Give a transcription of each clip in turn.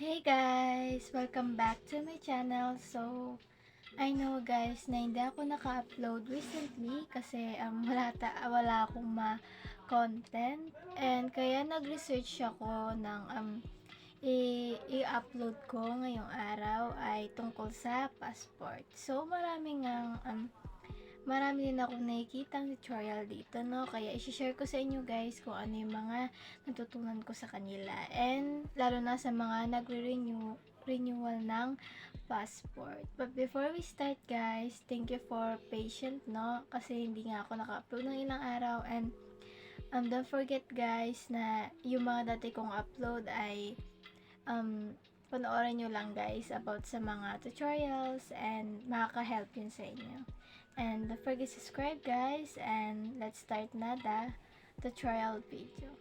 Hey guys! Welcome back to my channel. So, I know guys na hindi ako naka-upload recently kasi wala akong ma-content and kaya nag-research ako ng i-upload ko ngayong araw ay tungkol sa passport. So, marami din akong nakikitang tutorial dito, no? Kaya i-share ko sa inyo guys kung ano yung mga natutunan ko sa kanila. And lalo na sa mga renewal ng passport. But before we start guys, thank you for patient, no? Kasi hindi nga ako naka-upload ng ilang araw. And don't forget guys na yung mga dati kong upload ay panoorin nyo lang guys about sa mga tutorials and makaka-help yun sa inyo. And don't forget to subscribe guys, and let's start na the tutorial video.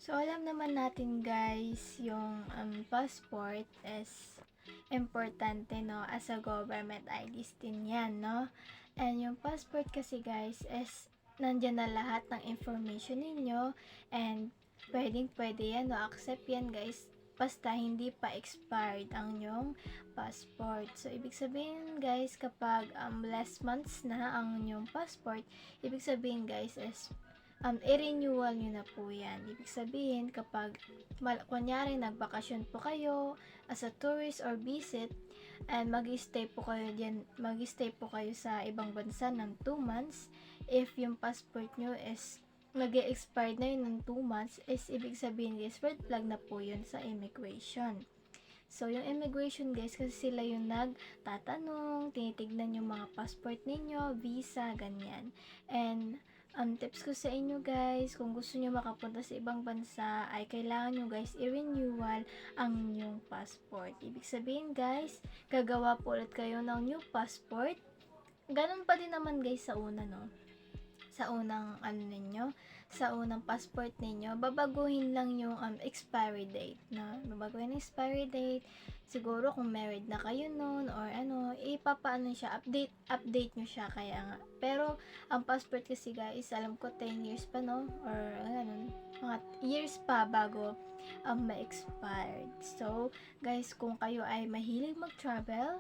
So alam naman natin guys, yung passport is importante, no, as a government ID din yan, no. And yung passport kasi guys is nandyan na lahat ng information ninyo, and pwede yan, no, accept yan guys basta hindi pa expired ang inyong passport. So, ibig sabihin guys, kapag less months na ang inyong passport, ibig sabihin guys is i-renewal nyo na po yan. Ibig sabihin, kapag kunyari nagbakasyon po kayo as a tourist or visit, and mag-stay po kayo sa ibang bansa ng 2 months, if yung passport nyo is mag-expire na yun ng 2 months, is ibig sabihin guys, red flag na po yun sa immigration. So, yung immigration guys, kasi sila yung nagtatanong, tinitignan yung mga passport ninyo, visa, ganyan. And, tips ko sa inyo guys, kung gusto nyo makapunta sa ibang bansa, ay kailangan nyo guys i-renewal ang inyong passport. Ibig sabihin guys, gagawa po ulit kayo ng new passport. Ganun pa din naman guys sa una, no? Sa unang sa unang passport ninyo, babaguhin lang yung expiry date, no? Babaguhin ang expiry date. Siguro kung married na kayo noon or ipapaano siya, update nyo siya, kaya nga. Pero ang passport kasi guys, alam ko 10 years pa, no? Or ganun, mga years pa bago ma-expired. So, guys, kung kayo ay mahilig mag-travel,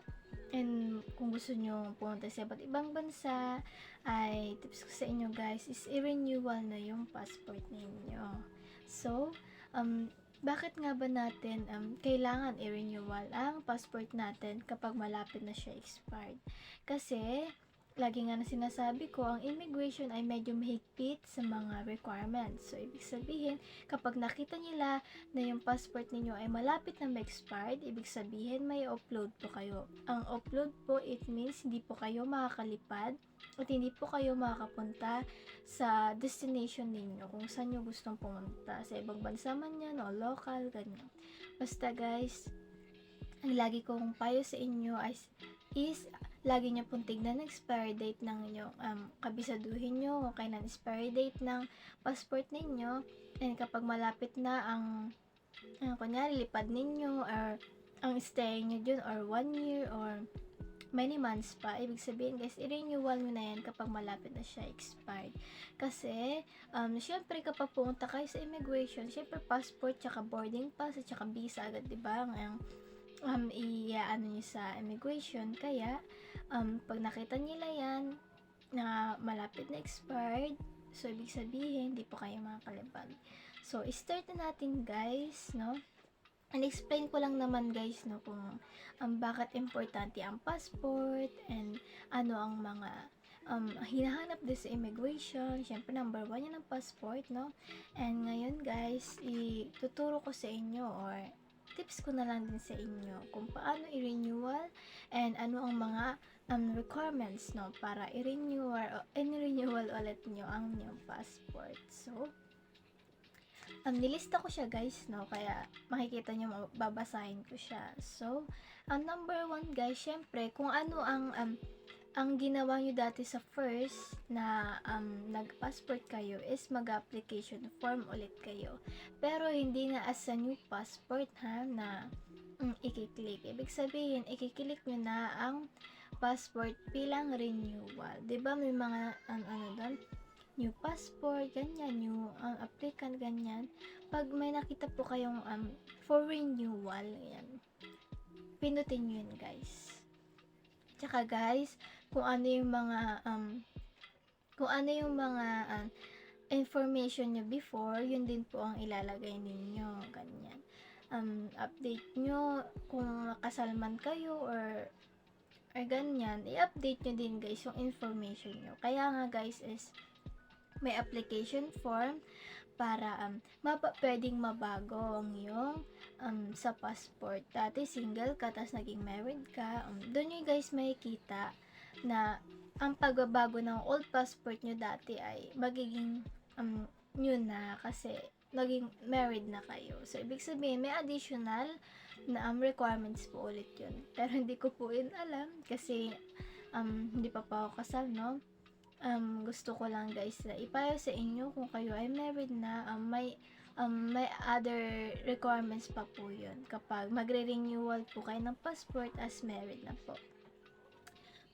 and kung gusto nyo pumunta sa iba't ibang bansa, ay tips ko sa inyo guys is i-renewal na yung passport ninyo. So, bakit nga ba natin kailangan i-renewal ang passport natin kapag malapit na siya expired? Kasi, lagi nga na sinasabi ko, ang immigration ay medyo mahigpit sa mga requirements. So, ibig sabihin, kapag nakita nila na yung passport ninyo ay malapit na ma-expired, ibig sabihin may upload po kayo. Ang upload po, it means hindi po kayo makakalipad at hindi po kayo makakapunta sa destination ninyo kung saan nyo gustong pumunta. Sa ibang bansa man yan o local, ganyan. Basta guys, ang lagi kong payo sa inyo is lagi nyo pong tignan ang expiry date ng inyong kabisaduhin nyo kung kailan expiry date ng passport ninyo, and kapag malapit na ang kunyari lipad ninyo or ang stay nyo dun or 1 year or many months pa, ibig sabihin guys, i-renewal nyo na yan kapag malapit na siya expired. Kasi, syempre kapag pumunta kayo sa immigration, syempre passport, tsaka boarding pass, at tsaka visa agad, diba? Nyo sa immigration. Kaya, pag nakita nila yan, na malapit na expired, so ibig sabihin, hindi po kayo makakalipad. So, start na natin guys, no? And explain ko lang naman guys, no, kung bakit importante ang passport and ano ang mga hinahanap din sa immigration. Syempre, number 1 yan ang passport, no? And ngayon guys, ituturo ko sa inyo or tips ko na lang din sa inyo kung paano i-renewal and ano ang mga requirements, no, para i-renewal ulit nyo ang inyong passport. So, nilista ko siya guys, no, kaya makikita nyo, babasahin ko siya. So, number 1 guys, syempre, kung ano ang ginawa nyo dati sa first na nag-passport kayo is mag-application form ulit kayo. Pero hindi na as a new passport ha, na i-click. Ibig sabihin, i-click nyo na ang passport bilang renewal. 'Di ba may mga doon? new passport, ganyan, new applicant, ganyan. Pag may nakita po kayong for renewal, yan, pinutin nyo yun, guys. Tsaka guys, kung ano yung mga information nyo before, yun din po ang ilalagay ninyo, ganyan. Update nyo kung kasal man kayo or ganyan, i-update nyo din guys yung information nyo. Kaya nga guys is may application form para pwedeng mabago ang iyong sa passport. Dati single ka, tapos naging married ka. Doon nyo guys makikita na ang pagbabago ng old passport nyo dati ay magiging new na kasi naging married na kayo. So, ibig sabihin, may additional na requirements po ulit yun. Pero hindi ko po yun alam kasi hindi pa ako kasal, no? Gusto ko lang guys na ipayo sa inyo kung kayo ay married na, may other requirements pa po yun kapag magre-renewal po kayo ng passport as married na po.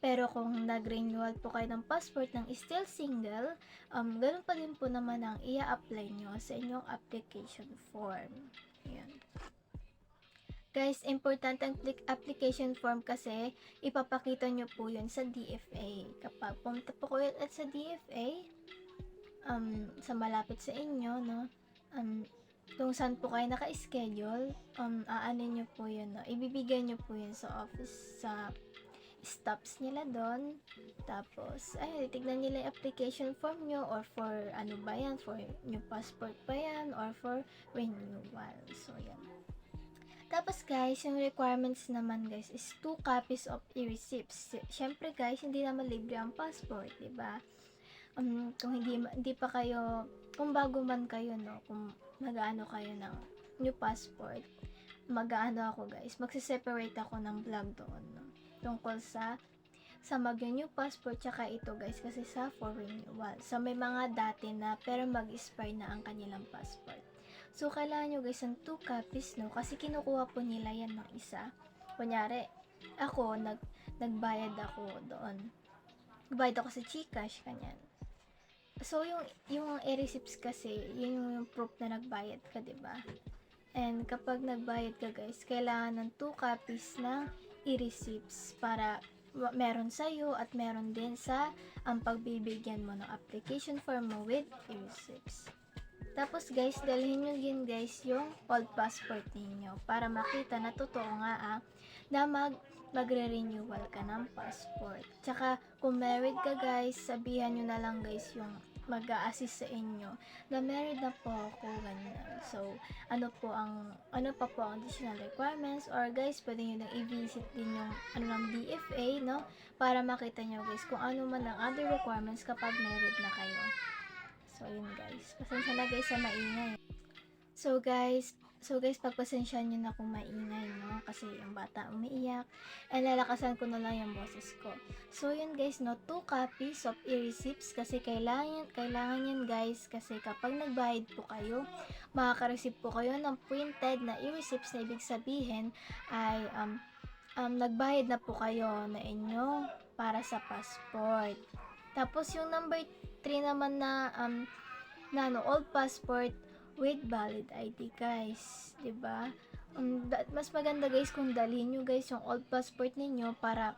Pero kung nag-renewal po kayo ng passport ng still single, ganun pa din po naman ang i-apply nyo sa inyong application form. Ayan. Guys, importante ang application form kasi ipapakita nyo po yun sa DFA. Kapag pumunta po kayo at sa DFA, sa malapit sa inyo, no, kung saan po kayo naka-schedule, aanin nyo po yun, no, ibibigay nyo po yun sa office, sa stops nila doon. Tapos, titignan nila yung application form nyo or for ano ba yan, for new passport ba yan, or for renewal. So, yan. Tapos guys, yung requirements naman guys is 2 copies of e-receipts. Syempre guys, hindi naman libre ang passport, 'di ba? Kung hindi pa kayo, kung bago man kayo, no, kung nag-aano kayo ng new passport, mag-aano ako guys, magse-separate ako ng vlog doon, no, tungkol sa mag-new passport, tsaka ito guys kasi sa for renewal. So may mga dati na pero mag-expire na ang kanilang passport. So, kailangan nyo guys ng 2 copies, no? Kasi kinukuha po nila yan ng isa. Kunyari, ako, nagbayad ako doon. Nagbayad ako sa GCash, kanyan. So, yung e-receipts kasi, yun yung proof na nagbayad ka, diba? And kapag nagbayad ka guys, kailangan ng 2 copies ng e-receipts para meron sa'yo at meron din sa pagbibigyan mo ng application form mo with e-receipts. Tapos guys, dalhin nyo din guys yung old passport ninyo para makita na totoo nga na magre-renewal ka ng passport. Tsaka kung married ka guys, sabihan nyo na lang guys yung mag-a-assist sa inyo na married na po ako, ganyan. So, ano pa po ang additional requirements, or guys, pwede nyo nang i-visit din yung ng DFA, no, para makita nyo guys kung ano man ang other requirements kapag married na kayo. So, yun guys. Pasensya na guys sa maingay. So guys, pagpasensyahan nyo na kung maingay, no? Kasi yung bata umiiyak. And lalakasan ko na lang yung boses ko. So, yun guys, no? 2 copies of e-receipts kasi kailangan yan guys. Kasi kapag nagbayad po kayo, makaka-receive po kayo ng printed na e-receipts na ibig sabihin ay nagbayad na po kayo na inyo para sa passport. Tapos yung number 3 naman na old passport with valid ID guys, 'di ba? Mas maganda guys kung dalhin niyo guys yung old passport ninyo para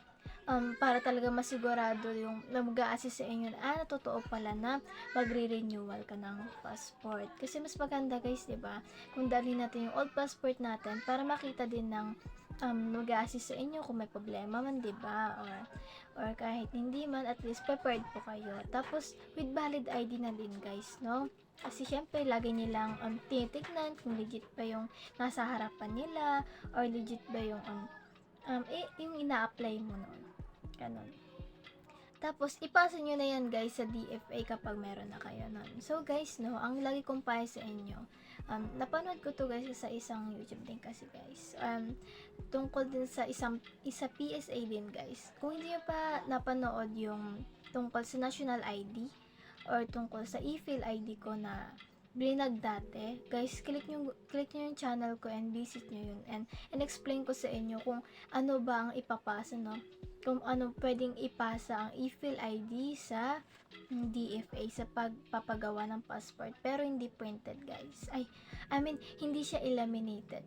talaga masigurado yung mag-a-assist sa inyo na totoo pala na magre-renewal ka ng passport. Kasi mas maganda guys, 'di ba? Kung dalhin natin yung old passport natin para makita din ng mag-a-assist sa inyo kung may problema man, 'di ba? Or kahit hindi man, at least prepared po kayo. Tapos with valid ID na din guys, no? Kasi syempre lagi nilang tinitignan kung legit ba yung nasa harapan nila or legit ba yung yung ina-apply mo noon. Ganon. Tapos ipasa nyo na yan guys sa DFA kapag meron na kayo nun. So guys, no, ang lagi kong payo sa inyo, napanood ko to guys sa isang YouTube din kasi guys, tungkol din sa isa PSA din guys. Kung hindi nyo pa napanood yung tungkol sa national ID or tungkol sa e-fill ID ko na blinag dati, guys, click nyo yung channel ko and visit nyo yun and explain ko sa inyo kung ano ba ang ipapasa, no, kung ano pwedeng ipasa ang e-fill ID sa DFA sa pagpapagawa ng passport, pero hindi printed, guys. I mean, hindi siya laminated.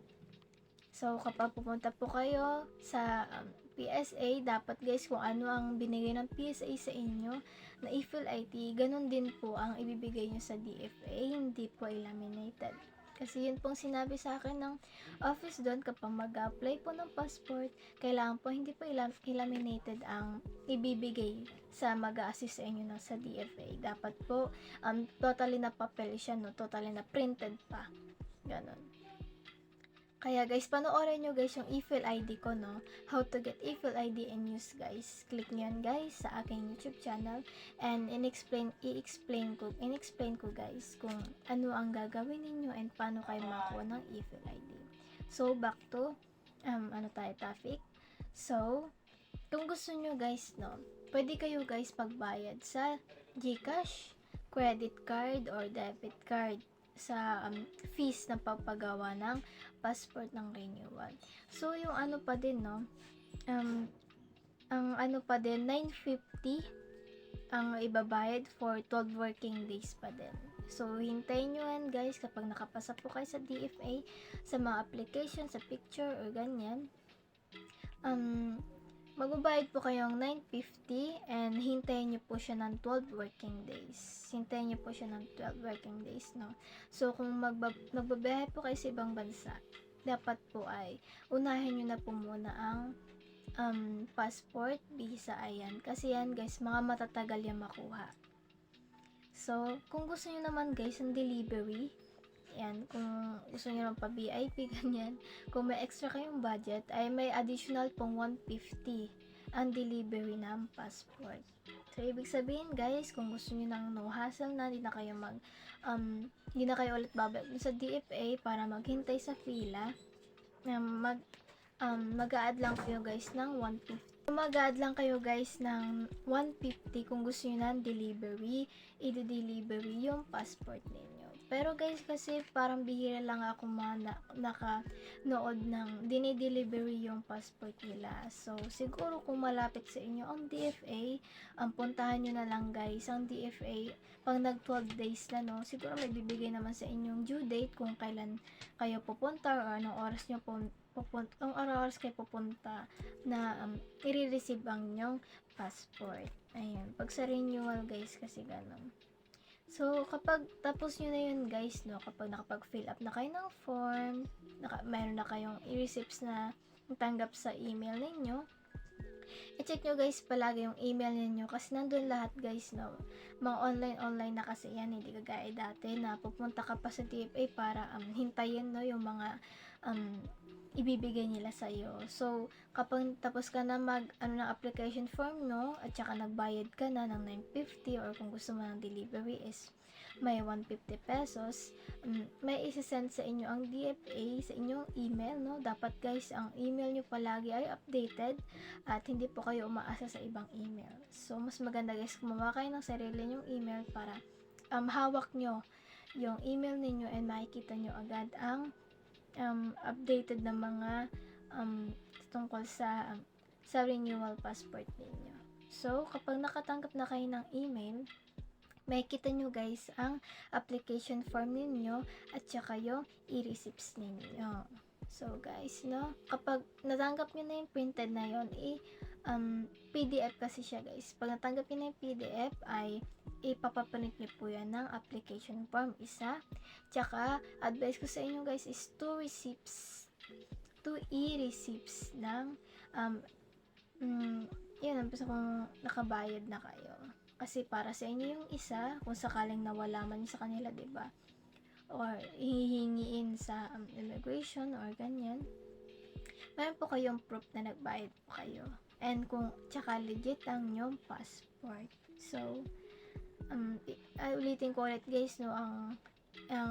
So, kapag pumunta po kayo sa PSA, dapat guys, kung ano ang binigay ng PSA sa inyo na e-fill ID, ganun din po ang ibibigay nyo sa DFA, hindi po laminated. Kasi yun pong sinabi sa akin ng office doon, kapag mag-apply po ng passport, kailangan po hindi po laminated ang ibibigay sa mag-a-assist sa inyo sa DFA. Dapat po totally na papel siya, no? Totally na printed pa. Ganon. Kaya guys, panoorin nyo guys yung e-fill ID ko, no? How to get e-fill ID and use, guys. Click nyo yan guys sa aking YouTube channel, and i-explain ko guys kung ano ang gagawin ninyo and paano kayo makakuha ng e-fill ID. So, back to topic. So, kung gusto nyo guys, no, pwede kayo guys pagbayad sa GCash, credit card, or debit card sa fees na pagpagawa ng passport ng renewal. So, yung ano pa din, no, ang ano pa din, 950 ang ibabayad for 12 working days pa din. So, hintayin nyo yan guys kapag nakapasa po kayo sa DFA, sa mga application, sa picture, or ganyan. Magbabayad po kayong 950 and hintayin nyo po siya ng 12 working days. Hintayin nyo po siya ng 12 working days, no? So, kung magbabiyahe po kayo sa ibang bansa, dapat po ay unahin nyo na po muna ang passport, visa, ayan. Kasi yan guys, mga matatagal yan makuha. So, kung gusto nyo naman guys ang delivery, yan, kung gusto nyo naman pa VIP, ganyan, kung may extra kayong budget, ay may additional pong 150 ang delivery ng passport. So, ibig sabihin guys, kung gusto nyo ng no hassle na, hindi na kayo ulit babalik sa DFA para maghintay sa fila, mag-a-add lang kayo guys ng 150. Mag-a-add lang kayo guys ng 150 kung gusto nyo ng delivery, i-delivery yung passport ninyo. Pero guys, kasi parang bihira lang ako nakanood ng dinidelivery yung passport nila. So, siguro kung malapit sa inyo ang DFA, puntahan nyo na lang guys ang DFA. Pag nag 12 days na, no, siguro may bibigay naman sa inyong due date kung kailan kayo pupunta or anong oras nyo oras kayo pupunta na i-receive ang inyong passport. Ayan, pag sa renewal guys, kasi ganun. So, kapag tapos nyo na yun guys, no, kapag nakapag-fill up na kayo ng form, mayroon na kayong i-receipts na natanggap sa email ninyo, i-check nyo guys palagi yung email ninyo kasi nandun lahat guys, no. Mga online na kasi yan, hindi kagaya dati na pupunta ka pa sa DFA para hintayin, no, yung mga ibibigay nila sa iyo. So, kapag tapos ka na ng application form, no, at saka nagbayad ka na ng 950 or kung gusto mo ng delivery is may 150 pesos, may isi-send sa inyo ang DFA sa inyong email, no. Dapat guys, ang email nyo palagi ay updated at hindi po kayo umaasa sa ibang email. So, mas maganda guys, gumawa kayo ng sarili nyong email para hawak nyo yung email ninyo and makikita nyo agad ang updated na mga tungkol sa renewal passport ninyo. So, kapag nakatanggap na kayo ng email, makikita nyo guys ang application form ninyo at saka yung e-receipts ninyo. So, guys, no, kapag natanggap nyo na yung printed na yun, PDF kasi siya guys. Pag natanggap nyo na yung PDF, ay ipapaprint nyo po yan ng application form isa. Tsaka, advice ko sa inyo guys is 2 e-receipts ng yun, ang kung nakabayad na kayo. Kasi para sa inyo yung isa, kung sakaling nawala man sa kanila, diba? Or hihingiin sa immigration or ganyan, meron po kayong proof na nagbayad po kayo. And kung tsaka legit ang yung passport. So, ulitin ko ulit guys, no, ang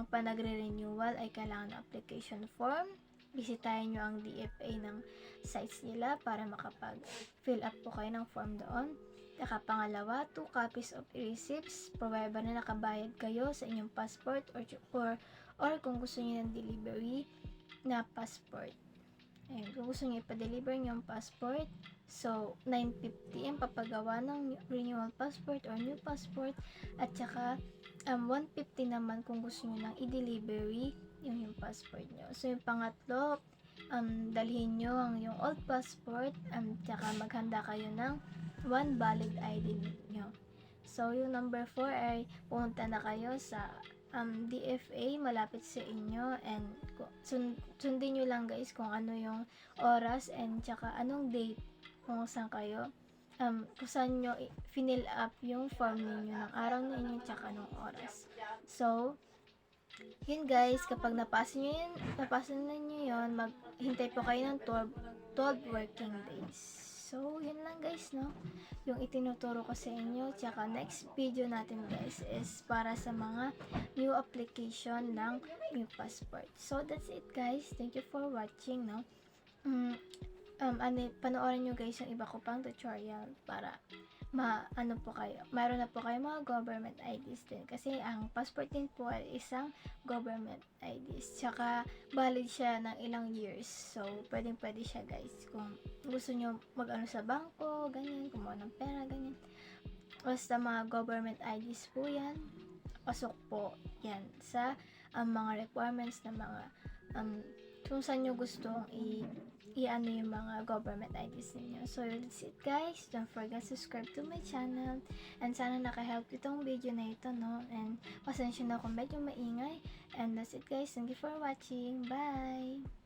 panagre-renewal ay kailangan ng application form. Bisitahin nyo ang DFA ng sites nila para makapag-fill up po kayo ng form doon. Pangalawa, 2 copies of receipts, provided na nakabayad kayo sa inyong passport or kung gusto niyo ng delivery na passport. Ayun, kung gusto niyo ipa-deliver yung passport, so 950 ang papagawa ng renewal passport or new passport, at saka 150 naman kung gusto niyo nang i-delivery yung passport niyo. So yung pangatlo, dalhin niyo ang yung old passport, tsaka maghanda kayo ng one valid ID niyo. So yung number 4 ay pumunta na kayo sa DFA malapit sa inyo, and sundin nyo lang guys kung ano yung oras and tsaka anong date kung saan kayo, kung saan nyo fill up yung form ninyo ng araw na inyo tsaka anong oras. So yun guys, kapag napasa na nyo yun, maghintay po kayo ng 12 working days. So, yun lang guys, no? Yung itinuturo ko sa inyo. Tsaka next video natin guys is para sa mga new application ng new passport. So, that's it guys. Thank you for watching, no? Panoorin nyo guys yung iba ko pang tutorial para mayroon na po kayo mga government IDs din. Kasi ang passport din po ay isang government IDs. Tsaka valid siya ng ilang years. So, pwede siya guys. Kung gusto nyo mag-ano sa bangko, ganyan, kumuha ng pera, ganyan. Basta mga government IDs po yan. Pasok po yan sa mga requirements ng mga kung saan nyo gustong i-ano yung mga government IDs ninyo. So, that's it guys. Don't forget to subscribe to my channel. And sana naka-help itong video na ito, no? And pasensya na kung medyo maingay. And that's it guys. Thank you for watching. Bye!